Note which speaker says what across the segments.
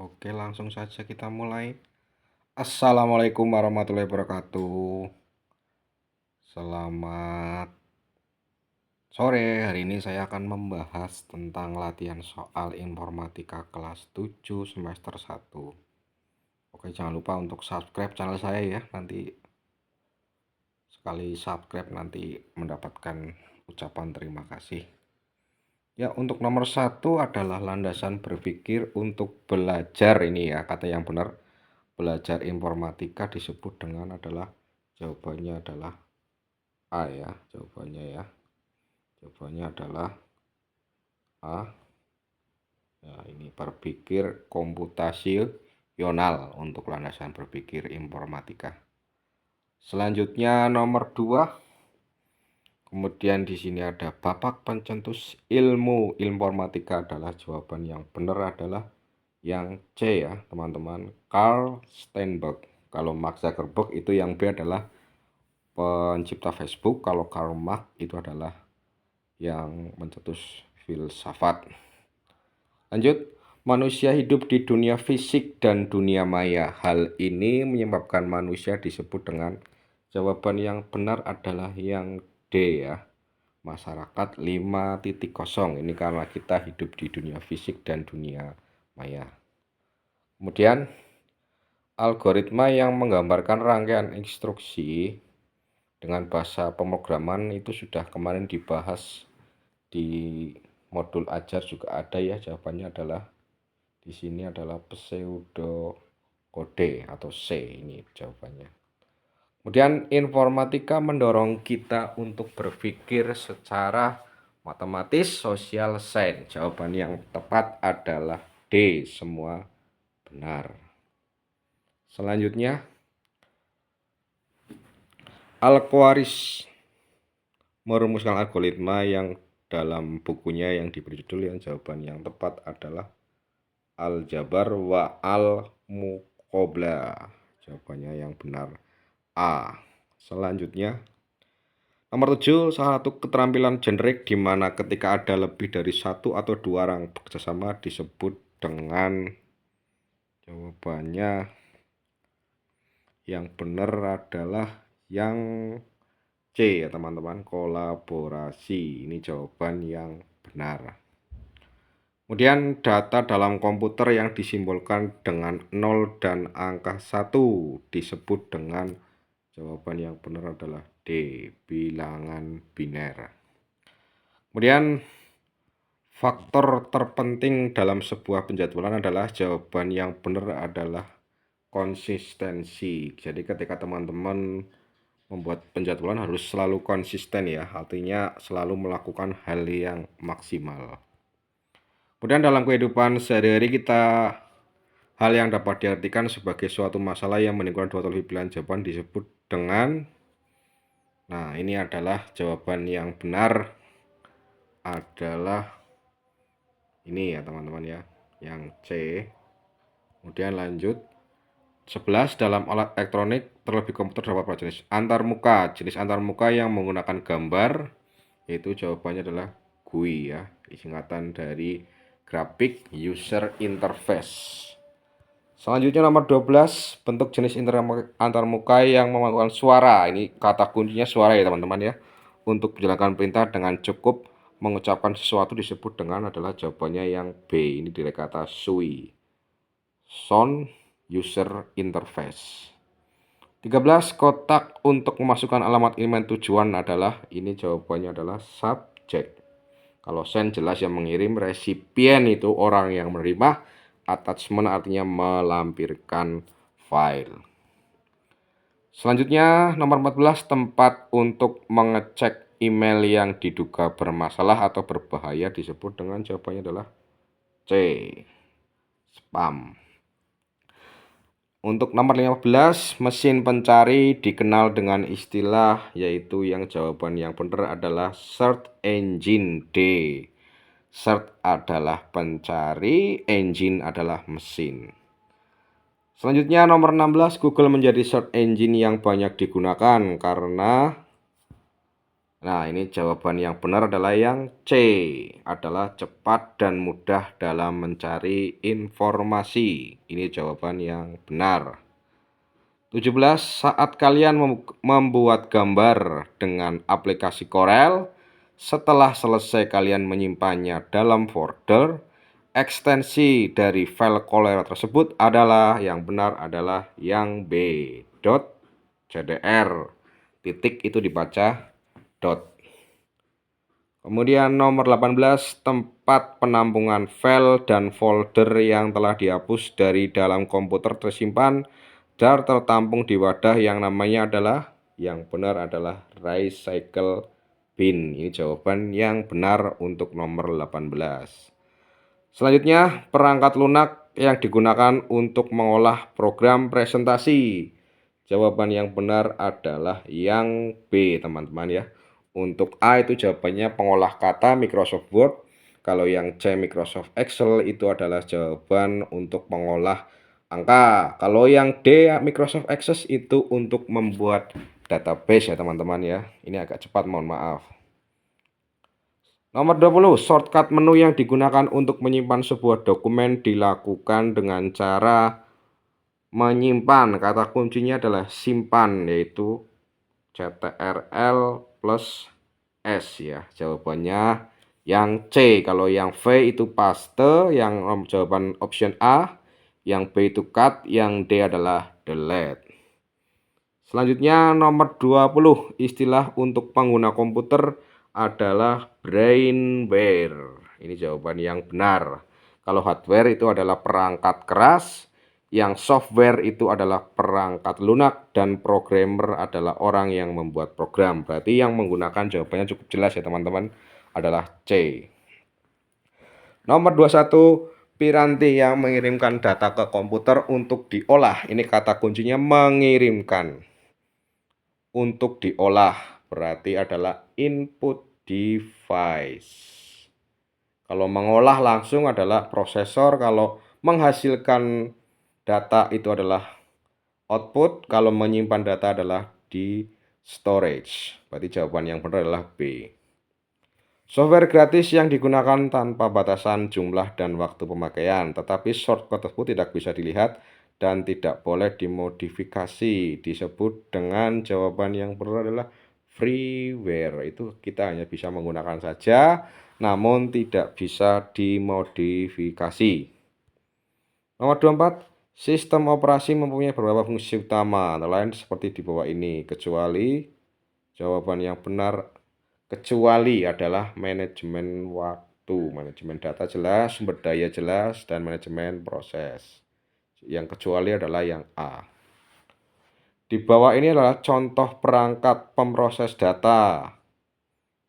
Speaker 1: Oke, langsung saja kita mulai. Assalamualaikum warahmatullahi wabarakatuh. Selamat sore. Hari ini saya akan membahas tentang latihan soal informatika kelas 7 semester 1. Oke, jangan lupa untuk subscribe channel saya ya. Nanti sekali subscribe nanti mendapatkan ucapan terima kasih. Ya, untuk nomor 1 adalah landasan berpikir untuk belajar. Ini ya, kata yang benar. Belajar informatika disebut dengan adalah jawabannya adalah A ya, jawabannya adalah A. Ya, ini berpikir komputasional untuk landasan berpikir informatika. Selanjutnya nomor 2. Kemudian di sini ada bapak pencetus ilmu informatika adalah jawaban yang benar adalah yang C ya teman-teman, Carl Steinberg. Kalau Mark Zuckerberg itu yang B adalah pencipta Facebook. Kalau Karl Marx itu adalah yang mencetus filsafat. Lanjut, manusia hidup di dunia fisik dan dunia maya. Hal ini menyebabkan manusia disebut dengan jawaban yang benar adalah yang D ya. Masyarakat 5.0. Ini karena kita hidup di dunia fisik dan dunia maya. Kemudian algoritma yang menggambarkan rangkaian instruksi dengan bahasa pemrograman itu sudah kemarin dibahas di modul ajar juga ada ya. Jawabannya adalah di sini adalah pseudokode atau C, ini jawabannya. Kemudian informatika mendorong kita untuk berpikir secara matematis, sosial, sains. Jawaban yang tepat adalah D, semua benar. Selanjutnya Al-Khwarizmi merumuskan algoritma yang dalam bukunya yang diberi judul yang jawaban yang tepat adalah Al-Jabar wa Al-Muqablah. Jawabannya yang benar A. Selanjutnya nomor 7, salah satu keterampilan generik di mana ketika ada lebih dari satu atau dua orang bekerjasama disebut dengan jawabannya yang benar adalah yang C ya teman-teman, kolaborasi. Ini jawaban yang benar. Kemudian data dalam komputer yang disimbolkan dengan 0 dan angka 1 disebut dengan jawaban yang benar adalah D, bilangan biner. Kemudian faktor terpenting dalam sebuah penjadwalan adalah jawaban yang benar adalah konsistensi. Jadi ketika teman-teman membuat penjadwalan harus selalu konsisten ya, artinya selalu melakukan hal yang maksimal. Kemudian dalam kehidupan sehari-hari kita, hal yang dapat diartikan sebagai suatu masalah yang menimbulkan dua atau lebih pilihan jawaban disebut dengan, nah ini adalah jawaban yang benar adalah ini ya teman-teman ya, yang C. Kemudian lanjut 11, dalam alat elektronik terlebih komputer terdapat beberapa jenis antarmuka. Jenis antarmuka yang menggunakan gambar yaitu jawabannya adalah GUI ya, singkatan dari Graphic User Interface. Selanjutnya nomor 12, bentuk jenis antarmuka yang memanggilkan suara. Ini kata kuncinya suara ya teman-teman ya. Untuk menjalankan perintah dengan cukup mengucapkan sesuatu disebut dengan adalah jawabannya yang B. Ini dari kata SUI, Sound User Interface. 13, kotak untuk memasukkan alamat email tujuan adalah, ini jawabannya adalah subjek. Kalau send jelas yang mengirim, resipien itu orang yang menerima, attachment artinya melampirkan file. Selanjutnya nomor 14, tempat untuk mengecek email yang diduga bermasalah atau berbahaya disebut dengan jawabannya adalah C, spam. Untuk nomor 15, mesin pencari dikenal dengan istilah yaitu yang jawaban yang benar adalah search engine D. Search adalah pencari, engine adalah mesin. Selanjutnya nomor 16, Google menjadi search engine yang banyak digunakan karena Nah, ini jawaban yang benar adalah yang C, adalah cepat dan mudah dalam mencari informasi. Ini jawaban yang benar. 17. Saat kalian membuat gambar dengan aplikasi Corel, setelah selesai kalian menyimpannya dalam folder, ekstensi dari file Corel tersebut adalah yang benar adalah yang B, .cdr. Titik itu dibaca dot. Kemudian nomor 18, tempat penampungan file dan folder yang telah dihapus dari dalam komputer tersimpan dan tertampung di wadah yang namanya adalah, yang benar adalah recycle bin. Ini jawaban yang benar untuk nomor 18. Selanjutnya, perangkat lunak yang digunakan untuk mengolah program presentasi. Jawaban yang benar adalah yang B, teman-teman ya. Untuk A itu jawabannya pengolah kata Microsoft Word. Kalau yang C Microsoft Excel itu adalah jawaban untuk mengolah angka. Kalau yang D Microsoft Access itu untuk membuat database ya teman-teman ya. Ini agak cepat, mohon maaf. Nomor 20, shortcut menu yang digunakan untuk menyimpan sebuah dokumen dilakukan dengan cara menyimpan. Kata kuncinya adalah simpan, yaitu CTRL plus S ya. Jawabannya yang C. Kalau yang V itu paste, yang jawaban option A. Yang B itu cut, yang D adalah delete. Selanjutnya nomor 20, istilah untuk pengguna komputer adalah brainware. Ini jawaban yang benar. Kalau hardware itu adalah perangkat keras, yang software itu adalah perangkat lunak, dan programmer adalah orang yang membuat program. Berarti yang menggunakan jawabannya cukup jelas ya teman-teman, adalah C. Nomor 21, piranti yang mengirimkan data ke komputer untuk diolah. Ini kata kuncinya mengirimkan. Untuk diolah berarti adalah input device. Kalau mengolah langsung adalah prosesor, kalau menghasilkan data itu adalah output, kalau menyimpan data adalah di storage. Berarti jawaban yang benar adalah B. Software gratis yang digunakan tanpa batasan jumlah dan waktu pemakaian, tetapi shortcut tersebut tidak bisa dilihat dan tidak boleh dimodifikasi. Disebut dengan jawaban yang benar adalah freeware. Itu kita hanya bisa menggunakan saja, namun tidak bisa dimodifikasi. Nomor 24, sistem operasi mempunyai beberapa fungsi utama, antara lain seperti di bawah ini, kecuali jawaban yang benar kecuali adalah manajemen waktu, manajemen data jelas, sumber daya jelas, dan manajemen proses. Yang kecuali adalah yang A. Di bawah ini adalah contoh perangkat pemroses data.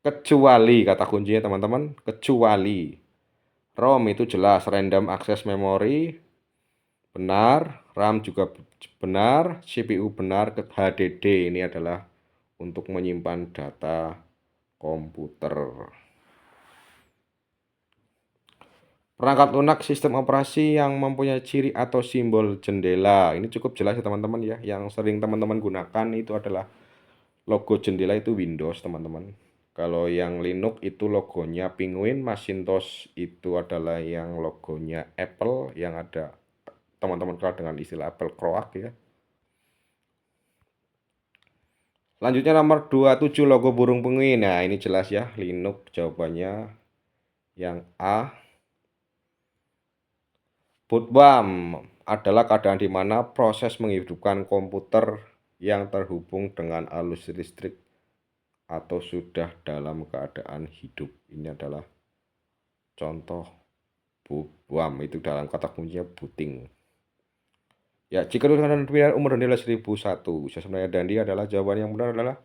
Speaker 1: Kecuali, kata kuncinya teman-teman, kecuali. ROM itu jelas, random access memory, benar. RAM juga benar, CPU benar, HDD ini adalah untuk menyimpan data komputer. Perangkat lunak sistem operasi yang mempunyai ciri atau simbol jendela. Ini cukup jelas ya teman-teman ya. Yang sering teman-teman gunakan itu adalah logo jendela itu Windows teman-teman. Kalau yang Linux itu logonya Penguin, Macintosh itu adalah yang logonya Apple, yang ada teman-teman kenal dengan istilah Apple Croak ya. Selanjutnya nomor 27, logo burung penguin. Nah, ini jelas ya, Linux jawabannya yang A. Bootcamp adalah keadaan di mana proses menghidupkan komputer yang terhubung dengan arus listrik atau sudah dalam keadaan hidup. Ini adalah contoh bootcamp, itu dalam kata kuncinya booting. Ya, jika dengan umur Dandi adalah 1001, sebenarnya Dandi adalah jawaban yang benar adalah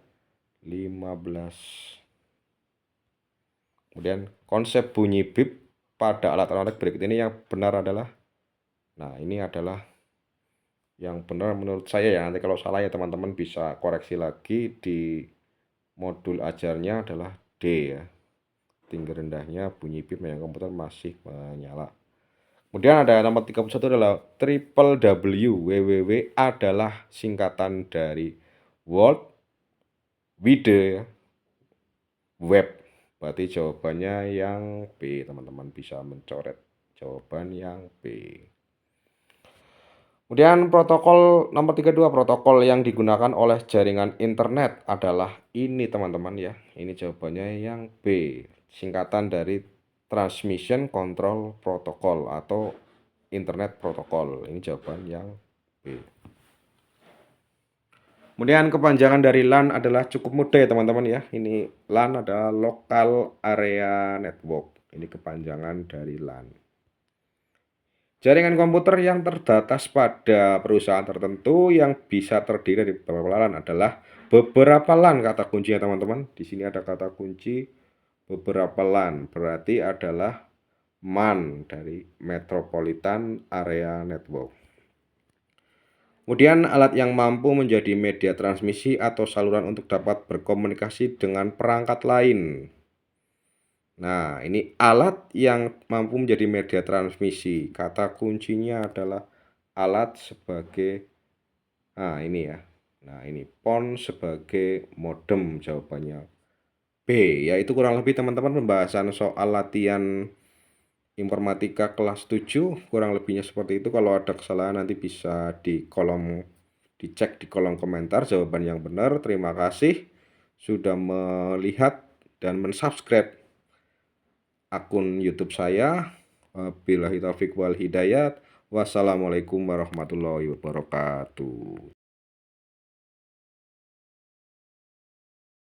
Speaker 1: 15. Kemudian konsep bunyi bip pada alat elektronik berikut ini yang benar adalah, nah ini adalah yang benar menurut saya ya. Nanti kalau salah ya teman-teman bisa koreksi lagi. Di modul ajarnya adalah D ya, tinggi rendahnya bunyi bip yang komputer masih menyala. Kemudian ada nomor 31 adalah triple W. WWW adalah singkatan dari World Wide web. Berarti jawabannya yang B. Teman-teman bisa mencoret jawaban yang B. Kemudian protokol nomor 32, protokol yang digunakan oleh jaringan internet adalah ini teman-teman ya. Ini jawabannya yang B. Singkatan dari Transmission Control Protocol atau Internet Protocol. Ini jawaban yang B. Kemudian kepanjangan dari LAN adalah cukup mudah ya teman-teman ya. Ini LAN adalah Local Area Network. Ini kepanjangan dari LAN. Jaringan komputer yang terbatas pada perusahaan tertentu yang bisa terdiri dari beberapa LAN adalah beberapa LAN, kata kuncinya teman-teman. Di sini ada kata kunci beberapa LAN, berarti adalah MAN dari Metropolitan Area Network. Kemudian alat yang mampu menjadi media transmisi atau saluran untuk dapat berkomunikasi dengan perangkat lain. Nah, ini alat yang mampu menjadi media transmisi. Kata kuncinya adalah alat sebagai, nah ini ya. Nah, ini PON sebagai modem jawabannya B. Yaitu kurang lebih teman-teman pembahasan soal latihan informatika kelas 7. Kurang lebihnya seperti itu. Kalau ada kesalahan nanti bisa dicek di kolom komentar jawaban yang benar. Terima kasih sudah melihat dan mensubscribe akun YouTube saya. Wabillahi taufiq wal hidayat. Wassalamualaikum warahmatullahi wabarakatuh.